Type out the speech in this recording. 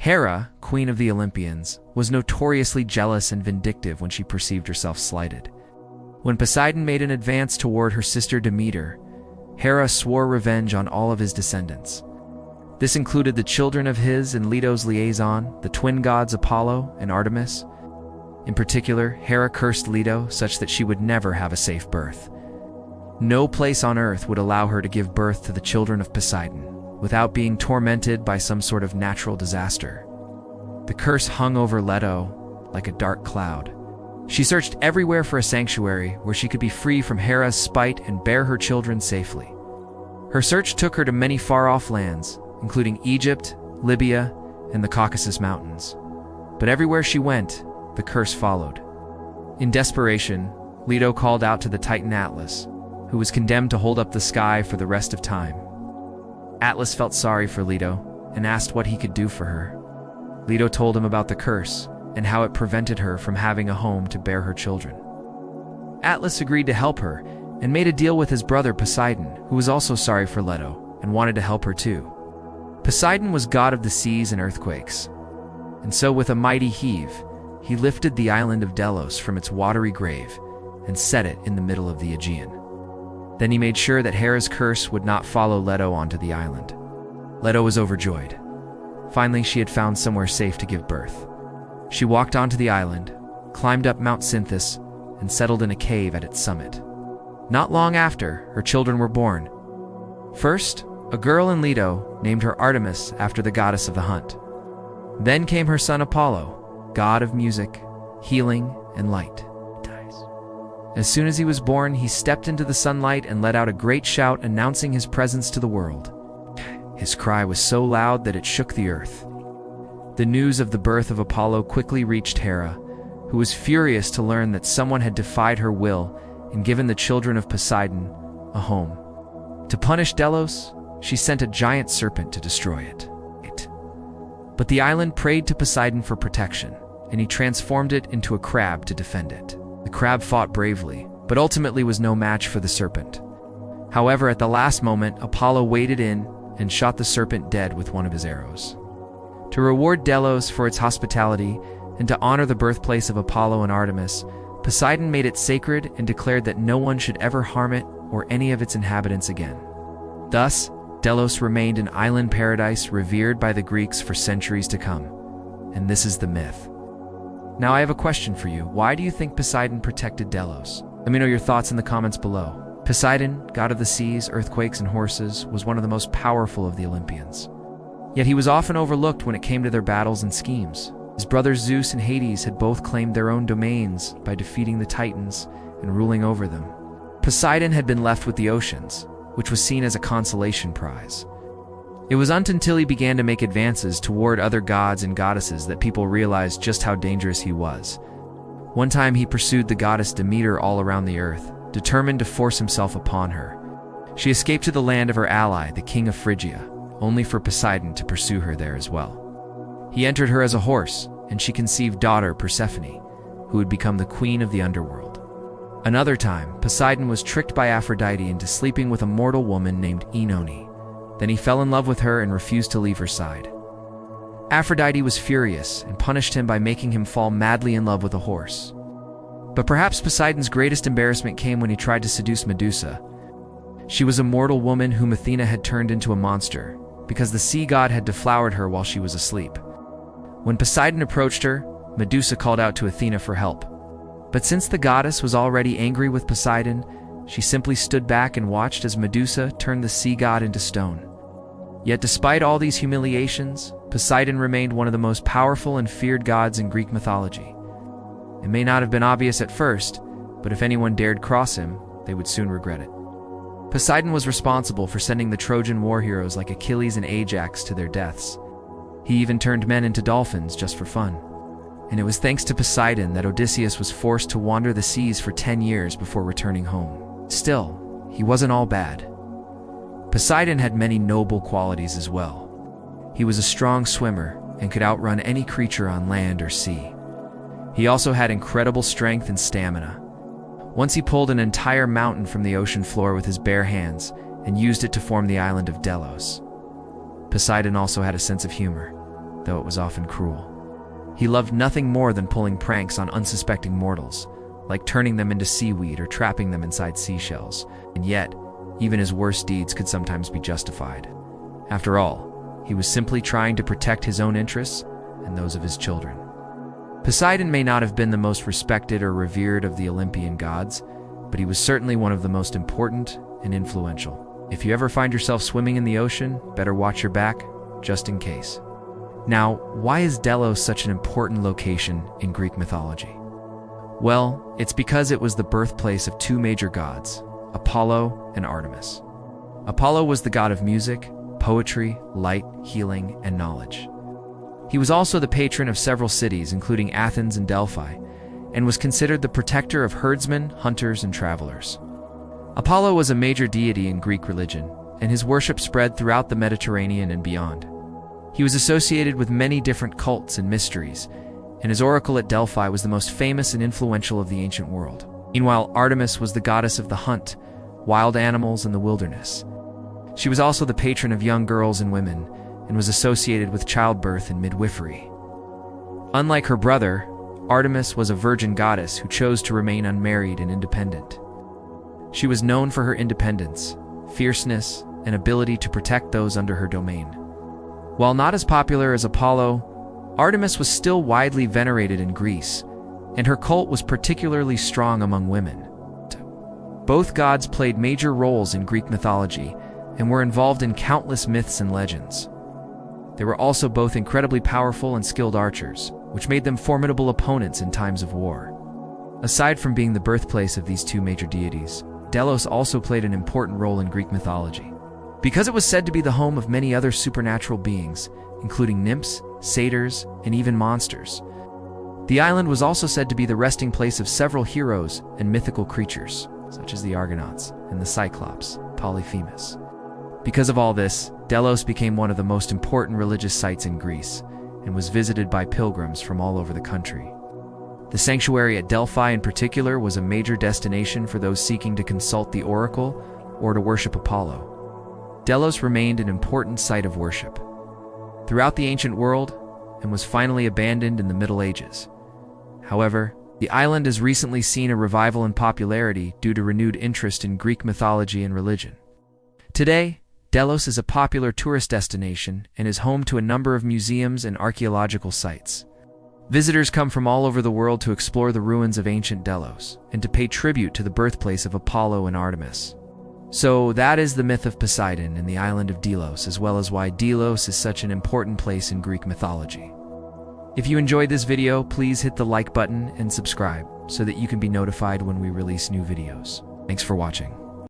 Hera, queen of the Olympians, was notoriously jealous and vindictive when she perceived herself slighted. When Poseidon made an advance toward her sister Demeter, Hera swore revenge on all of his descendants. This included the children of his and Leto's liaison, the twin gods Apollo and Artemis. In particular, Hera cursed Leto such that she would never have a safe birth. No place on earth would allow her to give birth to the children of Poseidon without being tormented by some sort of natural disaster. The curse hung over Leto like a dark cloud. She searched everywhere for a sanctuary where she could be free from Hera's spite and bear her children safely. Her search took her to many far-off lands, including Egypt, Libya, and the Caucasus Mountains. But everywhere she went, the curse followed. In desperation, Leto called out to the Titan Atlas, who was condemned to hold up the sky for the rest of time. Atlas felt sorry for Leto and asked what he could do for her. Leto told him about the curse and how it prevented her from having a home to bear her children. Atlas agreed to help her and made a deal with his brother Poseidon, who was also sorry for Leto and wanted to help her too. Poseidon was god of the seas and earthquakes, and so with a mighty heave, he lifted the island of Delos from its watery grave and set it in the middle of the Aegean. Then he made sure that Hera's curse would not follow Leto onto the island. Leto was overjoyed. Finally, she had found somewhere safe to give birth. She walked onto the island, climbed up Mount Cynthus, and settled in a cave at its summit. Not long after, her children were born. First, a girl in Leto named her Artemis after the goddess of the hunt. Then came her son Apollo, god of music, healing, and light. As soon as he was born, he stepped into the sunlight and let out a great shout announcing his presence to the world. His cry was so loud that it shook the earth. The news of the birth of Apollo quickly reached Hera, who was furious to learn that someone had defied her will and given the children of Poseidon a home. To punish Delos, she sent a giant serpent to destroy it. But the island prayed to Poseidon for protection, and he transformed it into a crab to defend it. The crab fought bravely, but ultimately was no match for the serpent. However, at the last moment, Apollo waded in and shot the serpent dead with one of his arrows. To reward Delos for its hospitality and to honor the birthplace of Apollo and Artemis, Poseidon made it sacred and declared that no one should ever harm it or any of its inhabitants again. Thus, Delos remained an island paradise revered by the Greeks for centuries to come. And this is the myth. Now I have a question for you. Why do you think Poseidon protected Delos? Let me know your thoughts in the comments below. Poseidon, god of the seas, earthquakes, and horses, was one of the most powerful of the Olympians. Yet he was often overlooked when it came to their battles and schemes. His brothers Zeus and Hades had both claimed their own domains by defeating the Titans and ruling over them. Poseidon had been left with the oceans, which was seen as a consolation prize. It wasn't until he began to make advances toward other gods and goddesses that people realized just how dangerous he was. One time he pursued the goddess Demeter all around the earth, determined to force himself upon her. She escaped to the land of her ally, the king of Phrygia, only for Poseidon to pursue her there as well. He entered her as a horse, and she conceived daughter Persephone, who would become the queen of the underworld. Another time, Poseidon was tricked by Aphrodite into sleeping with a mortal woman named Oenone. Then he fell in love with her and refused to leave her side. Aphrodite was furious and punished him by making him fall madly in love with a horse. But perhaps Poseidon's greatest embarrassment came when he tried to seduce Medusa. She was a mortal woman whom Athena had turned into a monster, because the sea god had deflowered her while she was asleep. When Poseidon approached her, Medusa called out to Athena for help. But since the goddess was already angry with Poseidon, she simply stood back and watched as Medusa turned the sea god into stone. Yet despite all these humiliations, Poseidon remained one of the most powerful and feared gods in Greek mythology. It may not have been obvious at first, but if anyone dared cross him, they would soon regret it. Poseidon was responsible for sending the Trojan war heroes like Achilles and Ajax to their deaths. He even turned men into dolphins just for fun. And it was thanks to Poseidon that Odysseus was forced to wander the seas for 10 years before returning home. Still, he wasn't all bad. Poseidon had many noble qualities as well. He was a strong swimmer and could outrun any creature on land or sea. He also had incredible strength and stamina. Once he pulled an entire mountain from the ocean floor with his bare hands and used it to form the island of Delos. Poseidon also had a sense of humor. though it was often cruel. He loved nothing more than pulling pranks on unsuspecting mortals, like turning them into seaweed or trapping them inside seashells. And yet, even his worst deeds could sometimes be justified. After all, he was simply trying to protect his own interests and those of his children. Poseidon may not have been the most respected or revered of the Olympian gods, but he was certainly one of the most important and influential. If you ever find yourself swimming in the ocean, better watch your back, just in case. Now, why is Delos such an important location in Greek mythology? Well, it's because it was the birthplace of two major gods, Apollo and Artemis. Apollo was the god of music, poetry, light, healing, and knowledge. He was also the patron of several cities, including Athens and Delphi, and was considered the protector of herdsmen, hunters, and travelers. Apollo was a major deity in Greek religion, and his worship spread throughout the Mediterranean and beyond. He was associated with many different cults and mysteries, and his oracle at Delphi was the most famous and influential of the ancient world. Meanwhile, Artemis was the goddess of the hunt, wild animals, and the wilderness. She was also the patron of young girls and women, and was associated with childbirth and midwifery. Unlike her brother, Artemis was a virgin goddess who chose to remain unmarried and independent. She was known for her independence, fierceness, and ability to protect those under her domain. While not as popular as Apollo, Artemis was still widely venerated in Greece, and her cult was particularly strong among women. Both gods played major roles in Greek mythology and were involved in countless myths and legends. They were also both incredibly powerful and skilled archers, which made them formidable opponents in times of war. Aside from being the birthplace of these two major deities, Delos also played an important role in Greek mythology, because it was said to be the home of many other supernatural beings, including nymphs, satyrs, and even monsters. The island was also said to be the resting place of several heroes and mythical creatures, such as the Argonauts and the Cyclops, Polyphemus. Because of all this, Delos became one of the most important religious sites in Greece, and was visited by pilgrims from all over the country. The sanctuary at Delphi in particular was a major destination for those seeking to consult the oracle or to worship Apollo. Delos remained an important site of worship throughout the ancient world and was finally abandoned in the Middle Ages. However, the island has recently seen a revival in popularity due to renewed interest in Greek mythology and religion. Today, Delos is a popular tourist destination and is home to a number of museums and archaeological sites. Visitors come from all over the world to explore the ruins of ancient Delos and to pay tribute to the birthplace of Apollo and Artemis. So that is the myth of Poseidon and the island of Delos, as well as why Delos is such an important place in Greek mythology. If you enjoyed this video, please hit the like button and subscribe so that you can be notified when we release new videos. Thanks for watching.